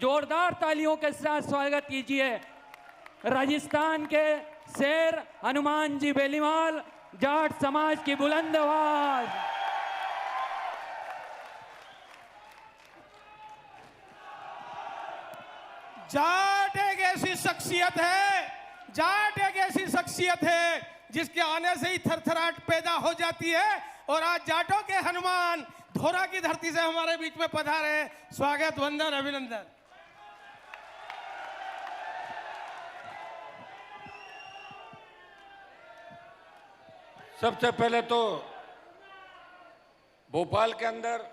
जोरदार तालियों के साथ स्वागत कीजिए राजस्थान के शेर हनुमान जी बेलीवाल, जाट समाज की बुलंद आवाज। जाट एक ऐसी शख्सियत है, जाट एक ऐसी शख्सियत है जिसके आने से ही थरथराहट पैदा हो जाती है। और आज जाटों के हनुमान धोरा की धरती से हमारे बीच में पधारे। स्वागत, वंदन, अभिनंदन। सबसे पहले तो भोपाल के अंदर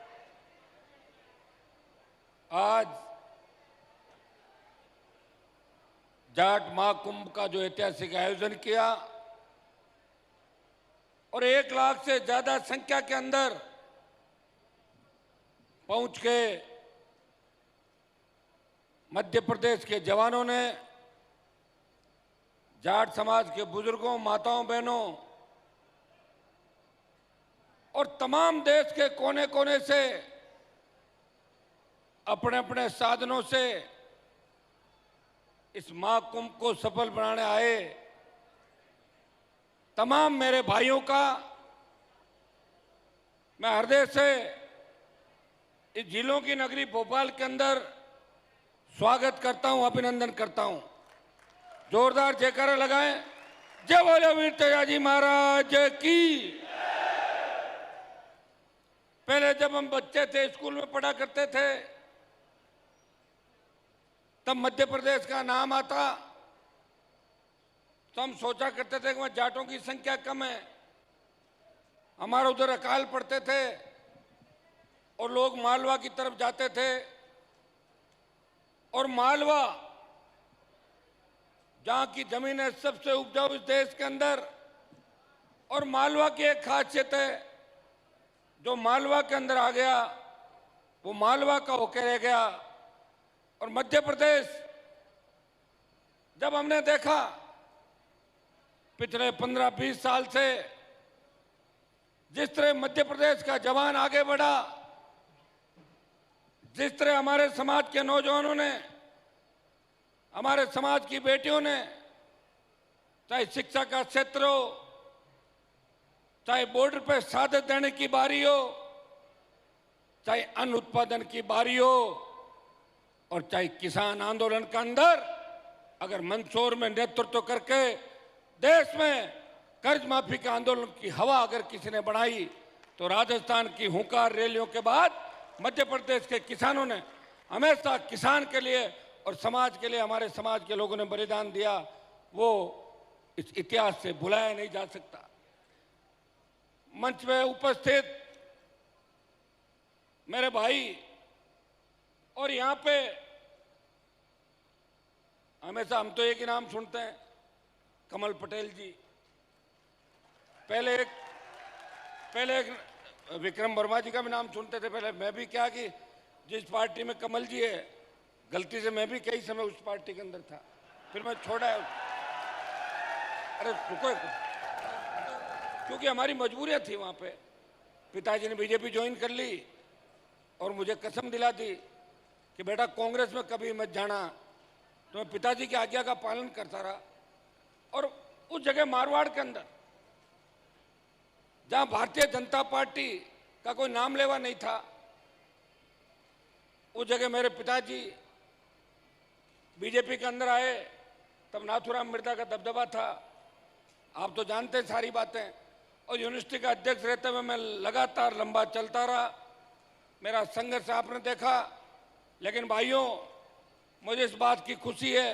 आज जाट महाकुंभ का जो ऐतिहासिक आयोजन किया और 1 लाख से ज्यादा संख्या के अंदर पहुंच के मध्य प्रदेश के जवानों ने जाट समाज के बुजुर्गों, माताओं, बहनों और तमाम देश के कोने कोने से अपने अपने साधनों से इस महाकुंभ को सफल बनाने आए तमाम मेरे भाइयों का मैं हृदय से इस जिलों की नगरी भोपाल के अंदर स्वागत करता हूं, अभिनंदन करता हूं। जोरदार जयकारा लगाएं। जय बोले वीर तेजाजी महाराज की। पहले जब हम बच्चे थे, स्कूल में पढ़ा करते थे, तब मध्य प्रदेश का नाम आता तो हम सोचा करते थे कि वहां जाटों की संख्या कम है। हमारे उधर अकाल पड़ते थे और लोग मालवा की तरफ जाते थे और मालवा जहां की जमीन है सबसे उपजाऊ इस देश के अंदर। और मालवा की एक खासियत है, जो मालवा के अंदर आ गया वो मालवा का होकर रह गया। और मध्य प्रदेश जब हमने देखा पिछले 15-20 साल से जिस तरह मध्य प्रदेश का जवान आगे बढ़ा, जिस तरह हमारे समाज के नौजवानों ने, हमारे समाज की बेटियों ने, चाहे शिक्षा का क्षेत्र हो, चाहे बॉर्डर पे शहादत देने की बारी हो, चाहे अन्न उत्पादन की बारी हो और चाहे किसान आंदोलन के अंदर अगर मंदसौर में नेतृत्व करके देश में कर्ज माफी के आंदोलन की हवा अगर किसी ने बढ़ाई तो राजस्थान की हुंकार रैलियों के बाद मध्य प्रदेश के किसानों ने हमेशा किसान के लिए और समाज के लिए, हमारे समाज के लोगों ने बलिदान दिया। वो इस इतिहास से भुलाया नहीं जा सकता। मंच में उपस्थित मेरे भाई और यहाँ पे हमेशा हम तो एक ही नाम सुनते हैं, कमल पटेल जी। पहले एक विक्रम वर्मा जी का भी नाम सुनते थे। पहले मैं भी क्या कि जिस पार्टी में कमल जी है, गलती से मैं भी कई समय उस पार्टी के अंदर था, फिर मैं छोड़ा। अरे रुको, क्योंकि हमारी मजबूरियां थी वहां पे। पिताजी ने बीजेपी ज्वाइन कर ली और मुझे कसम दिला दी कि बेटा कांग्रेस में कभी मत जाना। तो मैं पिताजी की आज्ञा का पालन करता रहा। और उस जगह मारवाड़ के अंदर जहां भारतीय जनता पार्टी का कोई नाम लेवा नहीं था, उस जगह मेरे पिताजी बीजेपी के अंदर आए। तब नाथुराम मिर्जा का दबदबा था, आप तो जानते हैं सारी बातें। और यूनिवर्सिटी का अध्यक्ष रहते हुए मैं लगातार लंबा चलता रहा। मेरा संघर्ष आपने देखा। लेकिन भाइयों, मुझे इस बात की खुशी है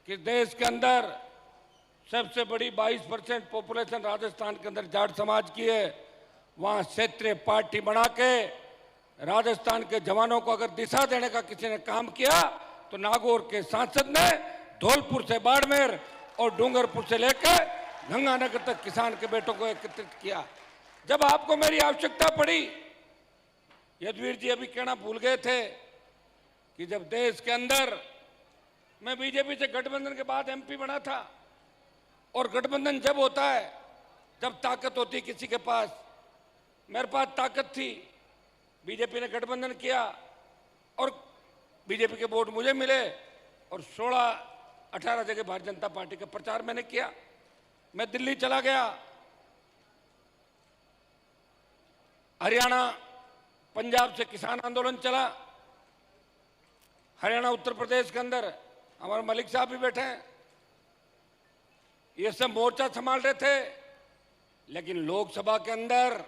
कि देश के अंदर सबसे बड़ी 22% पॉपुलेशन राजस्थान के अंदर जाट समाज की है। वहां क्षेत्रीय पार्टी बना के राजस्थान के जवानों को अगर दिशा देने का किसी ने काम किया तो नागौर के सांसद ने धौलपुर से बाड़मेर और डूंगरपुर से लेकर गंगानगर तक किसान के बेटों को एकत्रित किया। जब आपको मेरी आवश्यकता पड़ी, यदुवीर जी अभी कहना भूल गए थे कि जब देश के अंदर मैं बीजेपी से गठबंधन के बाद एमपी बना था, और गठबंधन जब होता है जब ताकत होती किसी के पास, मेरे पास ताकत थी, बीजेपी ने गठबंधन किया और बीजेपी के वोट मुझे मिले और 16-18 जगह भारतीय जनता पार्टी का प्रचार मैंने किया। मैं दिल्ली चला गया, हरियाणा पंजाब से किसान आंदोलन चला, हरियाणा उत्तर प्रदेश के अंदर हमारे मलिक साहब भी बैठे हैं, ये सब मोर्चा संभाल रहे थे। लेकिन लोकसभा के अंदर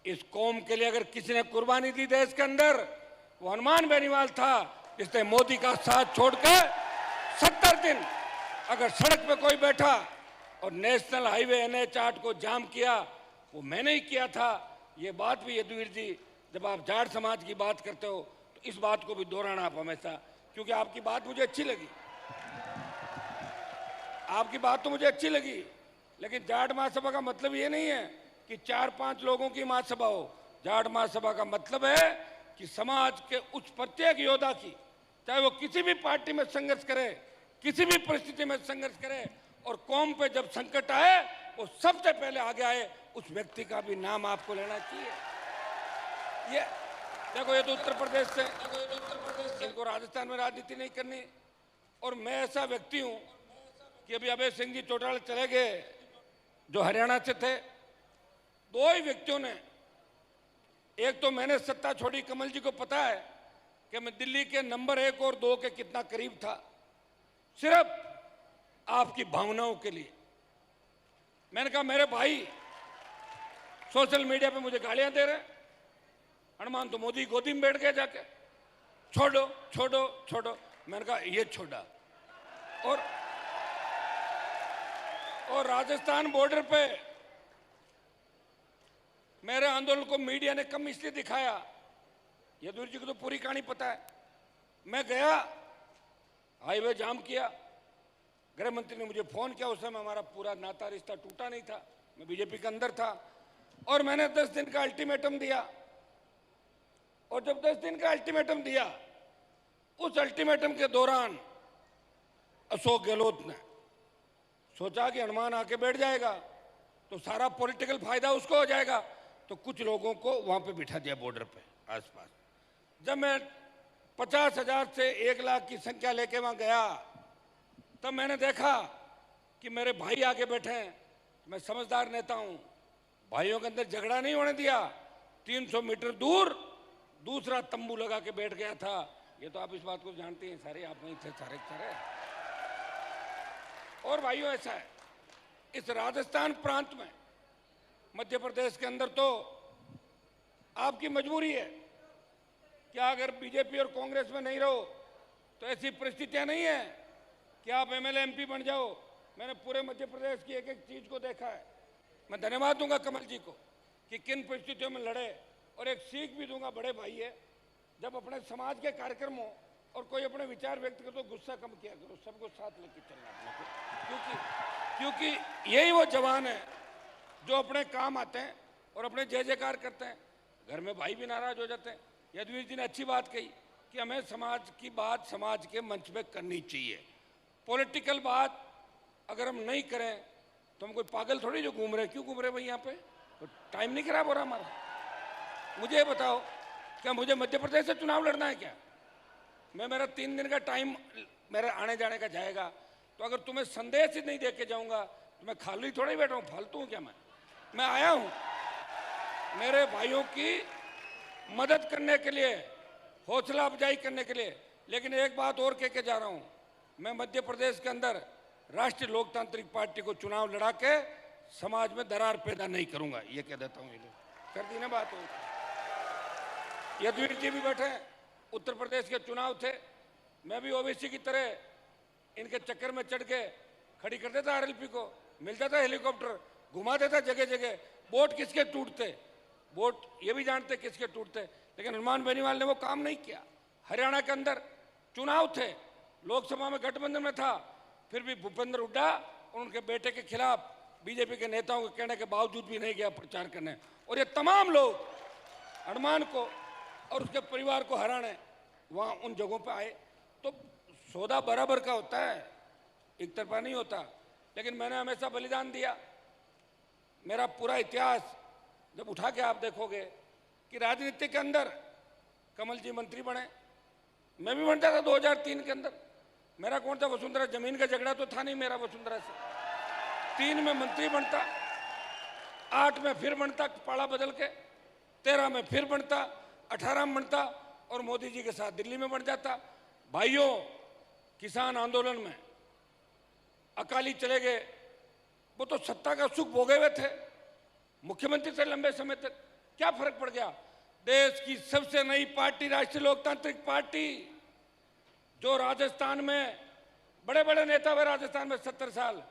इस कौम के लिए अगर किसी ने कुर्बानी दी देश के अंदर, वो हनुमान बेनीवाल था, जिसने मोदी का साथ छोड़कर 70 दिन अगर सड़क पे कोई बैठा और नेशनल हाईवे NH8 को जाम किया, वो मैंने ही किया था। ये बात भी यदुवीर जी, जब आप जाट समाज की बात करते हो तो इस बात को भी दोहराना आप हमेशा, क्योंकि आपकी बात मुझे अच्छी लगी, आपकी बात तो मुझे अच्छी लगी। लेकिन जाट महासभा का मतलब ये नहीं है कि 4-5 लोगों की महासभा हो। जाट महासभा का मतलब है कि समाज के उस प्रत्येक योद्धा की, चाहे वो किसी भी पार्टी में संघर्ष करे, किसी भी परिस्थिति में संघर्ष करे, और कौम पे जब संकट आए वो सबसे पहले आगे आए, उस व्यक्ति का भी नाम आपको लेना चाहिए। ये देखो, ये तो उत्तर प्रदेश से, इनको राजस्थान में राजनीति नहीं करनी। और मैं ऐसा व्यक्ति हूं कि अभी अभय सिंह जी चौटाला चले गए जो हरियाणा से थे। 2 ही व्यक्तियों ने, एक तो मैंने सत्ता छोड़ी, कमल जी को पता है कि मैं दिल्ली के नंबर 1 और 2 के कितना करीब था, सिर्फ आपकी भावनाओं के लिए। मैंने कहा मेरे भाई सोशल मीडिया पे मुझे गालियां दे रहे, हनुमान तो मोदी गोदी में बैठ गए जाके, छोड़ो छोड़ो छोड़ो। मैंने कहा ये छोड़ा। और राजस्थान बॉर्डर पे मेरे आंदोलन को मीडिया ने कम इसलिए दिखाया, यदुवीर जी को तो पूरी कहानी पता है। मैं गया, हाईवे जाम किया, गृह मंत्री ने मुझे फोन किया, उस समय हमारा पूरा नाता रिश्ता टूटा नहीं था, मैं बीजेपी के अंदर था, और मैंने 10 दिन का अल्टीमेटम दिया। और जब 10 दिन का अल्टीमेटम दिया, उस अल्टीमेटम के दौरान अशोक गहलोत ने सोचा कि हनुमान आके बैठ जाएगा तो सारा पॉलिटिकल फायदा उसको हो जाएगा, तो कुछ लोगों को वहां पे बिठा दिया बॉर्डर पे आसपास। जब मैं 50,000 से 1 लाख की संख्या लेके वहां गया, तब मैंने देखा कि मेरे भाई आके बैठे हैं। मैं समझदार नेता हूं, भाइयों के अंदर झगड़ा नहीं होने दिया। 300 मीटर दूर दूसरा तंबू लगा के बैठ गया था। ये तो आप इस बात को जानते हैं, सारे आप नहीं थे, सारे सारे। और भाइयों, ऐसा है इस राजस्थान प्रांत में, मध्य प्रदेश के अंदर तो आपकी मजबूरी है कि अगर बीजेपी और कांग्रेस में नहीं रहो तो ऐसी परिस्थितियां नहीं है कि आप MLA MP बन जाओ। मैंने पूरे मध्य प्रदेश की एक एक चीज को देखा है। मैं धन्यवाद दूंगा कमल जी को कि किन परिस्थितियों में लड़े, और एक सीख भी दूंगा, बड़े भाई है, जब अपने समाज के कार्यक्रम हो और कोई अपने विचार व्यक्त करे तो गुस्सा कम किया करो, सबको साथ लेकर चलना अपने, क्योंकि यही वो जवान है जो अपने काम आते हैं और अपने जय जयकार करते हैं। घर में भाई भी नाराज हो जाते हैं। यदुवीर जी ने अच्छी बात कही कि हमें समाज की बात समाज के मंच में करनी चाहिए। पॉलिटिकल बात अगर हम नहीं करें तो हम कोई पागल थोड़ी जो घूम रहे, क्यों घूम रहे भाई यहाँ पे, तो टाइम नहीं खराब हो रहा हमारा। मुझे बताओ, क्या मुझे मध्य प्रदेश से चुनाव लड़ना है क्या? मेरा 3 दिन का टाइम मेरे आने जाने का जाएगा, तो अगर तुम्हें संदेश ही नहीं दे के जाऊंगा तो मैं खाली थोड़ा ही बैठा हूँ, फालतू हूँ क्या? मैं आया हूँ मेरे भाइयों की मदद करने के लिए, हौसला अफजाई करने के लिए। लेकिन एक बात और कह के जा रहा हूँ, मैं मध्य प्रदेश के अंदर राष्ट्रीय लोकतांत्रिक पार्टी को चुनाव लड़ा के समाज में दरार पैदा नहीं करूंगा, ये कह देता हूँ। कर दी ना बात हो। यदुवीर जी भी बैठे हैं, उत्तर प्रदेश के चुनाव थे, मैं भी OBC की तरह इनके चक्कर में चढ़ के खड़ी कर देता RLP को, मिलता था हेलीकॉप्टर, घुमा देता जगह जगह। वोट किसके टूटते, वोट ये भी जानते किसके टूटते, लेकिन हनुमान बेनीवाल ने वो काम नहीं किया। हरियाणा के अंदर चुनाव थे, लोकसभा में गठबंधन में था, फिर भी भूपेंद्र हुड्डा और उनके बेटे के खिलाफ बीजेपी के नेताओं के कहने के बावजूद भी नहीं गया प्रचार करने। और ये तमाम लोग हनुमान को और उसके परिवार को हराने वहाँ उन जगहों पर आए। तो सौदा बराबर का होता है, एक तरफा नहीं होता। लेकिन मैंने हमेशा बलिदान दिया। मेरा पूरा इतिहास जब उठा के आप देखोगे कि राजनीति के अंदर कमल जी मंत्री बने, मैं भी बनता था 2003 के अंदर। मेरा कौन था वसुंधरा, जमीन का झगड़ा तो था नहीं मेरा वसुंधरा से। 3 में मंत्री बनता, 8 में फिर बनता पाड़ा बदल के, 13 में फिर बनता, 18 में बनता और मोदी जी के साथ दिल्ली में बन जाता। भाइयों, किसान आंदोलन में अकाली चले गए, वो तो सत्ता का सुख भोगे हुए थे, मुख्यमंत्री से लंबे समय तक। क्या फर्क पड़ गया? देश की सबसे नई पार्टी राष्ट्रीय लोकतांत्रिक पार्टी, जो राजस्थान में बड़े बड़े नेता हुए, राजस्थान में 70 साल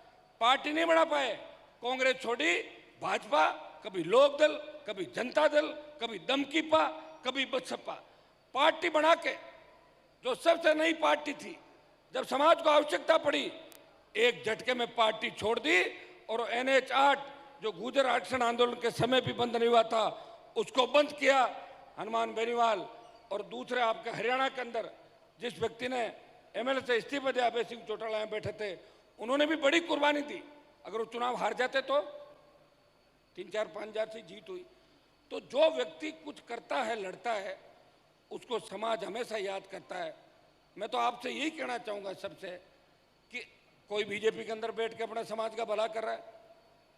पार्टी नहीं बना पाए। कांग्रेस छोड़ी, भाजपा, कभी लोकदल, कभी जनता दल, कभी दमकीपा, कभी बसपा, पार्टी बना के जो सबसे नई पार्टी थी, जब समाज को आवश्यकता पड़ी, एक झटके में पार्टी छोड़ दी और NH 8 जो गुर्जर आरक्षण आंदोलन के समय भी बंद नहीं हुआ था, उसको बंद किया हनुमान बेनीवाल। और दूसरे आपके हरियाणा के अंदर जिस व्यक्ति ने MLA से इस्तीफा दिया, अभय सिंह चौटाला में बैठे थे, उन्होंने भी बड़ी कुर्बानी दी। अगर वो चुनाव हार जाते तो 3-4-5 हजार से जीत हुई। तो जो व्यक्ति कुछ करता है, लड़ता है, उसको समाज हमेशा याद करता है। मैं तो आपसे यही कहना चाहूँगा सबसे कि कोई बीजेपी के अंदर बैठ के अपना समाज का भला कर रहा है,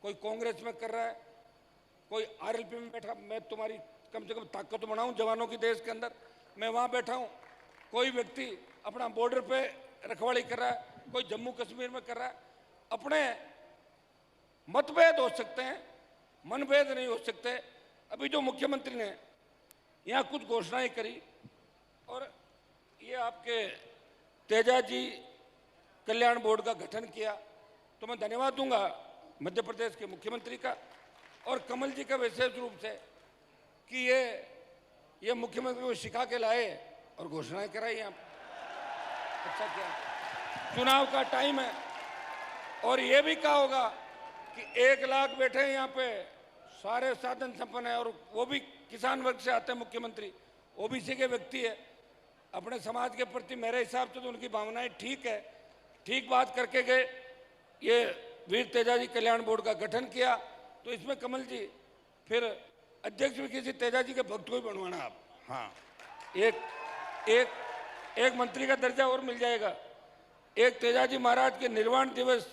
कोई कांग्रेस में कर रहा है, कोई RLP में बैठा, मैं तुम्हारी कम से कम ताकत बनाऊं जवानों की देश के अंदर, मैं वहाँ बैठा हूँ। कोई व्यक्ति अपना बॉर्डर पे रखवाली कर रहा है, कोई जम्मू कश्मीर में कर रहा है। अपने मतभेद हो सकते हैं, मनभेद नहीं हो सकते। अभी जो मुख्यमंत्री ने यहाँ कुछ घोषणाएं करी, और ये आपके तेजाजी कल्याण बोर्ड का गठन किया, तो मैं धन्यवाद दूंगा मध्य प्रदेश के मुख्यमंत्री का और कमल जी का विशेष रूप से कि ये मुख्यमंत्री को सिखा के लाए और घोषणाएं कराई। आप अच्छा किया। चुनाव का टाइम है और ये भी कहा होगा कि 1 लाख बैठे हैं यहाँ पे, सारे साधन संपन्न है, और वो भी किसान वर्ग से आते हैं मुख्यमंत्री, OBC के व्यक्ति है। अपने समाज के प्रति मेरे हिसाब से तो उनकी भावनाएं ठीक है, ठीक बात करके गए। ये वीर तेजाजी कल्याण बोर्ड का गठन किया, तो इसमें कमल जी फिर अध्यक्ष भी किसी तेजाजी के भक्त को ही बनवाना आप। हाँ, एक मंत्री का दर्जा और मिल जाएगा। एक तेजाजी महाराज के निर्वाण दिवस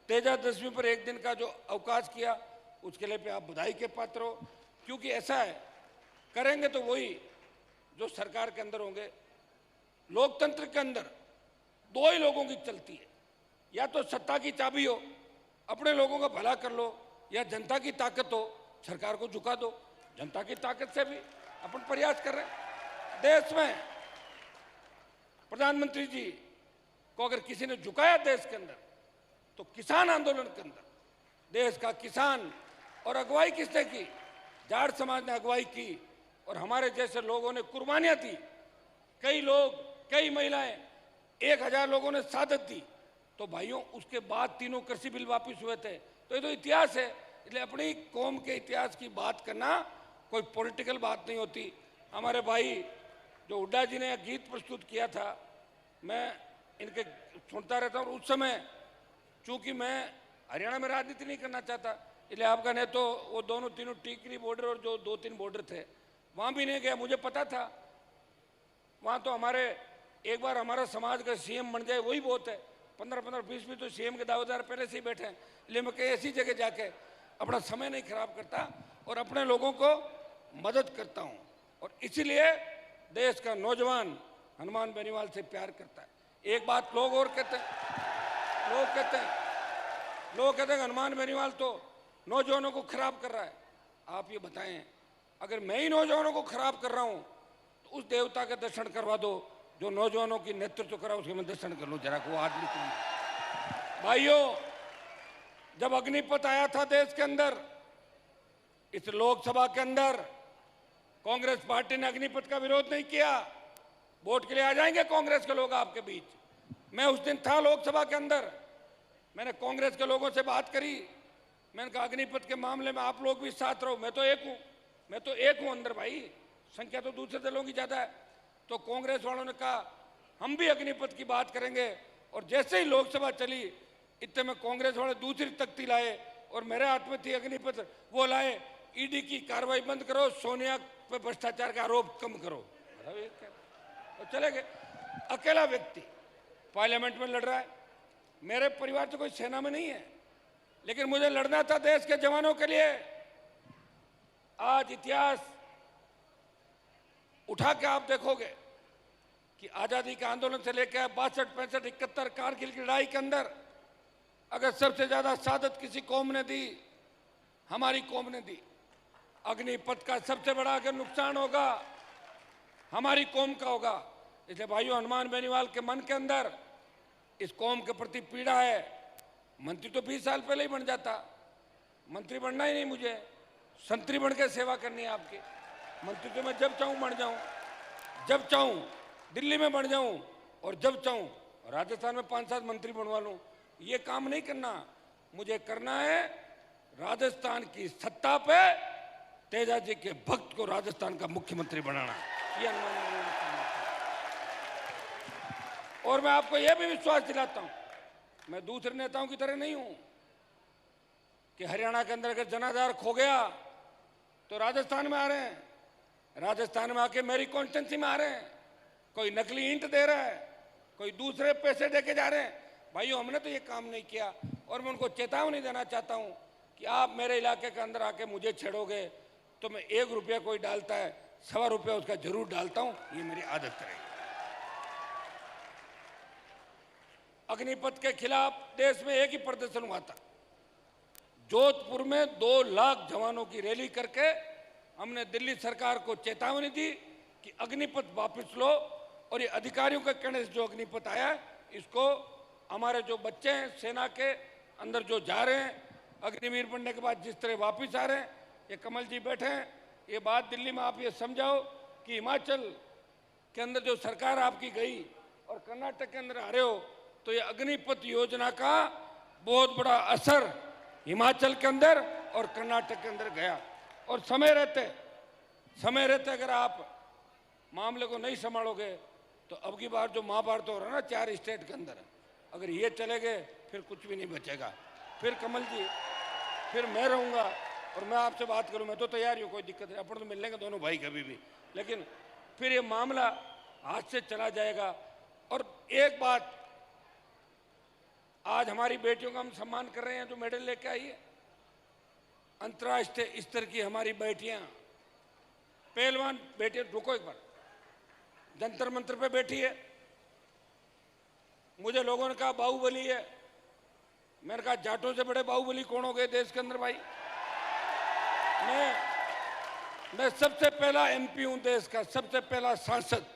तेजादशमी पर 1 दिन का जो अवकाश किया, उसके लिए पे आप बधाई के पात्र हो, क्योंकि ऐसा है, करेंगे तो वही जो सरकार के अंदर होंगे। लोकतंत्र के अंदर 2 ही लोगों की चलती है, या तो सत्ता की चाबी हो, अपने लोगों का भला कर लो, या जनता की ताकत हो, सरकार को झुका दो। जनता की ताकत से भी अपन प्रयास कर रहे हैं। देश में प्रधानमंत्री जी को अगर किसी ने झुकाया देश के अंदर, तो किसान आंदोलन के अंदर देश का किसान, और अगुवाई किसने की? जाट समाज ने अगुवाई की, और हमारे जैसे लोगों ने कुर्बानियां दी। कई लोग, कई महिलाएं, 1000 लोगों ने शहादत दी। तो भाइयों, उसके बाद 3 कृषि बिल वापस हुए थे। तो ये तो इतिहास है, इसलिए अपनी कौम के इतिहास की बात करना कोई पॉलिटिकल बात नहीं होती। हमारे भाई जो हुड्डा जी ने गीत प्रस्तुत किया था, मैं इनके सुनता रहता हूँ। उस समय चूंकि मैं हरियाणा में राजनीति नहीं करना चाहता, इसलिए आपका नहीं तो वो दोनों तीनों टीकरी बॉर्डर और जो 2-3 बॉर्डर थे, वहाँ भी नहीं गया। मुझे पता था वहाँ तो हमारे, एक बार हमारा समाज का CM बन जाए वही बहुत है। 15-20 तो CM के दावेदार पहले से ही बैठे हैं। इसलिए मैं कहीं ऐसी जगह जाके अपना समय नहीं खराब करता और अपने लोगों को मदद करता हूँ। और इसीलिए देश का नौजवान हनुमान बेनीवाल से प्यार करता है। एक बात लोग और कहते हैं, लोग कहते हैं हनुमान बेनीवाल तो नौजवानों को खराब कर रहा है। आप ये बताएं, अगर मैं ही नौजवानों को खराब कर रहा हूं, तो उस देवता के दर्शन करवा दो जो नौजवानों की नेतृत्व करा, उसके मैं दर्शन कर लो जरा को आदमी कौन। भाइयों, जब अग्निपथ आया था देश के अंदर, इस लोकसभा के अंदर, कांग्रेस पार्टी ने अग्निपथ का विरोध नहीं किया। वोट के लिए आ जाएंगे कांग्रेस के लोग आपके बीच। मैं उस दिन था लोकसभा के अंदर, मैंने कांग्रेस के लोगों से बात करी। मैंने कहा अग्निपथ के मामले में आप लोग भी साथ रहो। मैं तो एक हूं अंदर भाई, संख्या तो दूसरे दलों की ज्यादा है। तो कांग्रेस वालों ने कहा हम भी अग्निपथ की बात करेंगे। और जैसे ही लोकसभा चली, इतने में कांग्रेस वाले दूसरी तख्ती लाए और मेरे हाथ में थी अग्निपथ, वो लाए, ED की कार्रवाई बंद करो, सोनिया पे भ्रष्टाचार का आरोप कम करो। और चले गए। अकेला व्यक्ति पार्लियामेंट में लड़ रहा है। मेरे परिवार तो कोई सेना में नहीं है, लेकिन मुझे लड़ना था देश के जवानों के लिए। आज इतिहास उठा के आप देखोगे कि आजादी के आंदोलन से लेकर 62, 65, 71 कारगिल की लड़ाई के अंदर अगर सबसे ज्यादा शहादत किसी कौम ने दी, हमारी कौम ने दी। अग्निपथ का सबसे बड़ा अगर नुकसान होगा, हमारी कौम का होगा। इसलिए भाइयों, हनुमान बेनीवाल के मन के अंदर इस कौम के प्रति पीड़ा है। मंत्री तो 20 साल पहले ही बन जाता। मंत्री बनना ही नहीं मुझे, संतरी बन के सेवा करनी है आपकी। मंत्री तो मैं जब चाहूं बन जाऊं, जब चाहूं दिल्ली में बन जाऊं, और जब चाहूं राजस्थान में 5-7 मंत्री बनवा लूं। ये काम नहीं करना। मुझे करना है राजस्थान की सत्ता पे तेजा जी के भक्त को राजस्थान का मुख्यमंत्री बनाना। ये अनुमान मैंने करना था। और मैं आपको यह भी विश्वास दिलाता हूं, मैं दूसरे नेताओं की तरह नहीं हूं कि हरियाणा के अंदर अगर जनाधार खो गया तो राजस्थान में आ रहे हैं, राजस्थान में आके मेरी कॉन्स्टिट्यूंसी में आ रहे हैं। कोई नकली ईंट दे रहा है, कोई दूसरे पैसे देके जा रहे हैं। भाइयों, हमने तो ये काम नहीं किया। और मैं उनको चेतावनी देना चाहता हूं कि आप मेरे इलाके के अंदर आके मुझे छेड़ोगे तो मैं 1 रुपया कोई डालता है, 1.25 रुपया उसका जरूर डालता हूं। ये मेरी आदत रही। अग्निपथ के खिलाफ देश में एक ही प्रदर्शन हुआ था। जोधपुर में 2 लाख जवानों की रैली करके हमने दिल्ली सरकार को चेतावनी दी कि अग्निपथ वापस लो, और ये अधिकारियों के कहने से जो अग्निपथ आया है, इसको हमारे जो बच्चे हैं सेना के अंदर जो जा रहे हैं, अग्निवीर बनने के बाद जिस तरह वापस आ रहे हैं, ये कमल जी बैठे हैं, ये बात दिल्ली में आप ये समझाओ कि हिमाचल के अंदर जो सरकार आपकी गई और कर्नाटक के अंदर आ रहे हो, तो ये अग्निपथ योजना का बहुत बड़ा असर हिमाचल के अंदर और कर्नाटक के अंदर गया। और समय रहते अगर आप मामले को नहीं संभालोगे तो अब की बार जो महाभारत हो रहा है ना 4 स्टेट के अंदर, अगर ये चले गए फिर कुछ भी नहीं बचेगा। फिर कमल जी, फिर मैं रहूँगा और मैं आपसे बात करूँ, मैं तो तैयार हूँ, कोई दिक्कत नहीं। अपन तो मिल लेंगे दोनों भाई कभी भी, लेकिन फिर ये मामला हाथ से चला जाएगा। और एक बात, आज हमारी बेटियों का हम सम्मान कर रहे हैं जो मेडल लेके आई है। अंतर्राष्ट्रीय स्तर की हमारी बेटियां, पहलवान बेटियां, रुको एक बार, जंतर मंतर पे बैठी है। मुझे लोगों ने कहा बाहुबली है, मैंने कहा जाटों से बड़े बाहुबली कौन हो गए देश के अंदर भाई। मैं सबसे पहला MP हूं देश का, सबसे पहला सांसद।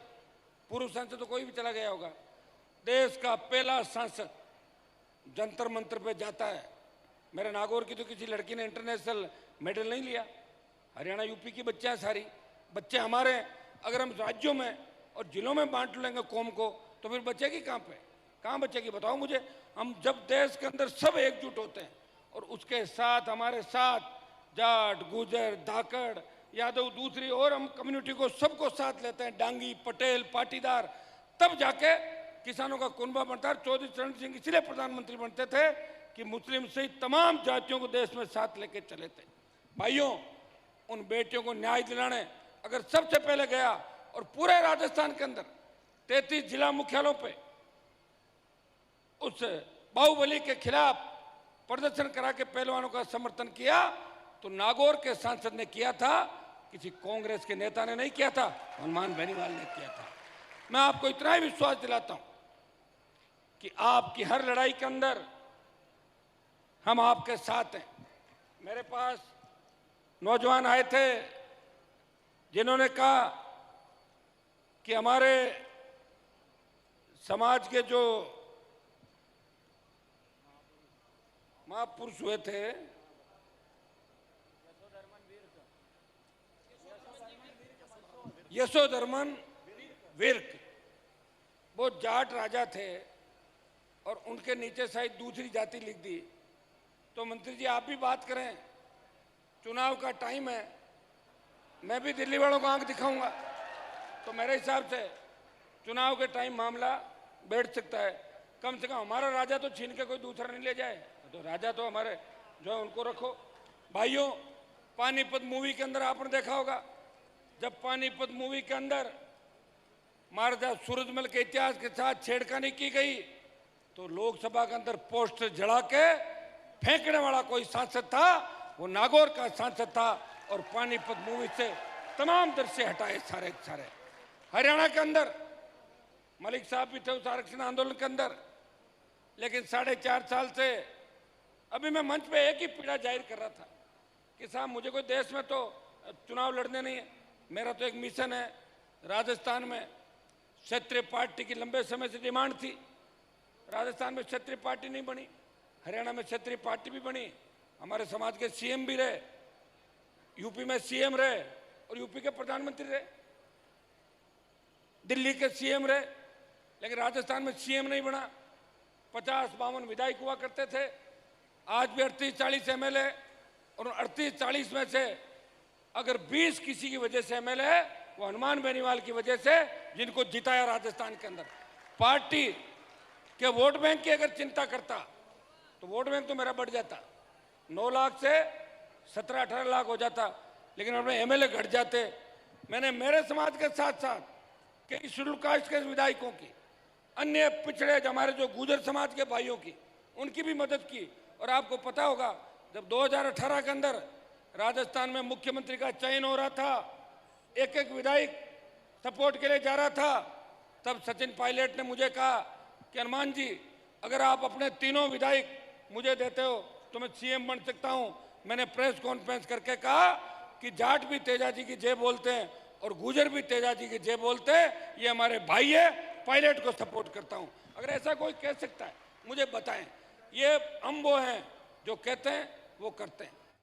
पूर्व सांसद तो कोई भी चला गया होगा, देश का पहला सांसद जंतर मंतर पे जाता है। मेरे नागौर की तो किसी लड़की ने इंटरनेशनल मेडल नहीं लिया। हरियाणा यूपी की बच्चियां सारी, बच्चे हमारे हैं। अगर हम राज्यों में और जिलों में बांट लेंगे कौम को तो फिर बचेगी कहाँ पे, कहाँ बचेगी बताओ मुझे। हम जब देश के अंदर सब एकजुट होते हैं और उसके साथ हमारे साथ जाट, गुजर, धाकड़, यादव, दूसरी और हम कम्युनिटी को सबको साथ लेते हैं, डांगी, पटेल, पाटीदार, तब जाके किसानों का कुनबा बनता है। चौधरी चरण सिंह इसलिए प्रधानमंत्री बनते थे कि मुस्लिम सहित तमाम जातियों को देश में साथ लेके चले थे। भाइयों, उन बेटियों को न्याय दिलाने अगर सबसे पहले गया और पूरे राजस्थान के अंदर 33 जिला मुख्यालयों पे उस बाहुबली के खिलाफ प्रदर्शन करा के पहलवानों का समर्थन किया, तो नागौर के सांसद ने किया था, किसी कांग्रेस के नेता ने नहीं किया था, हनुमान बेनीवाल ने किया था। मैं आपको इतना ही विश्वास दिलाता हूं कि आपकी हर लड़ाई के अंदर हम आपके साथ हैं। मेरे पास नौजवान आए थे जिन्होंने कहा कि हमारे समाज के जो महापुरुष हुए थे, यशोधर्मन विर्क, वो जाट राजा थे और उनके नीचे शायद दूसरी जाति लिख दी। तो मंत्री जी आप भी बात करें, चुनाव का टाइम है, मैं भी दिल्ली वालों को आंख दिखाऊंगा। तो मेरे हिसाब से चुनाव के टाइम मामला बैठ सकता है। कम से कम हमारा राजा तो छीन के कोई दूसरा नहीं ले जाए, तो राजा तो हमारे जो है उनको रखो। भाइयों, पानीपत मूवी के अंदर आपने देखा होगा, जब पानीपत मूवी के अंदर महाराजा सूरजमल के इतिहास के साथ छेड़खानी की गई तो लोकसभा के अंदर पोस्टर जला के फेंकने वाला कोई सांसद था, वो नागौर का सांसद था। और पानीपत मूवी से तमाम दृश्य हटाए सारे के सारे। हरियाणा के अंदर मलिक साहब भी थे उस आरक्षण आंदोलन के अंदर, लेकिन 4.5 साल से अभी मैं मंच पे एक ही पीड़ा जाहिर कर रहा था कि साहब मुझे कोई देश में तो चुनाव लड़ने नहीं है, मेरा तो एक मिशन है। राजस्थान में क्षत्रिय पार्टी की लंबे समय से डिमांड थी, राजस्थान में क्षत्रिय पार्टी नहीं बनी, हरियाणा में क्षत्रिय पार्टी भी बनी, हमारे समाज के सीएम भी रहे, यूपी में सीएम रहे और यूपी के प्रधानमंत्री रहे, दिल्ली के सीएम रहे, लेकिन राजस्थान में सीएम नहीं बना। 50-52 विधायक हुआ करते थे, आज भी 38-40 एमएलए, और 38-40 में से अगर 20 किसी की वजह से एमएलए है वो हनुमान बेनीवाल की वजह से, जिनको जिताया राजस्थान के अंदर। पार्टी के वोट बैंक की अगर चिंता करता तो वोट बैंक तो मेरा बढ़ जाता, 9 लाख से 17-18 लाख हो जाता, लेकिन अपने एमएलए घट जाते। मैंने मेरे समाज के साथ साथ कई शेड्यूल कास्ट के विधायकों की, अन्य पिछड़े हमारे जो गुर्जर समाज के भाइयों की, उनकी भी मदद की। और आपको पता होगा जब 2018 के अंदर राजस्थान में मुख्यमंत्री का चयन हो रहा था, एक एक विधायक सपोर्ट के लिए जा रहा था, तब सचिन पायलट ने मुझे कहा कि हनुमान जी अगर आप अपने तीनों विधायक मुझे देते हो तो मैं सीएम बन सकता हूं। मैंने प्रेस कॉन्फ्रेंस करके कहा कि जाट भी तेजा जी की जय बोलते हैं और गुर्जर भी तेजा जी की जय बोलते हैं, ये हमारे भाई है, पायलट को सपोर्ट करता हूं। अगर ऐसा कोई कह सकता है मुझे बताएं। ये हम वो हैं जो कहते हैं वो करते हैं।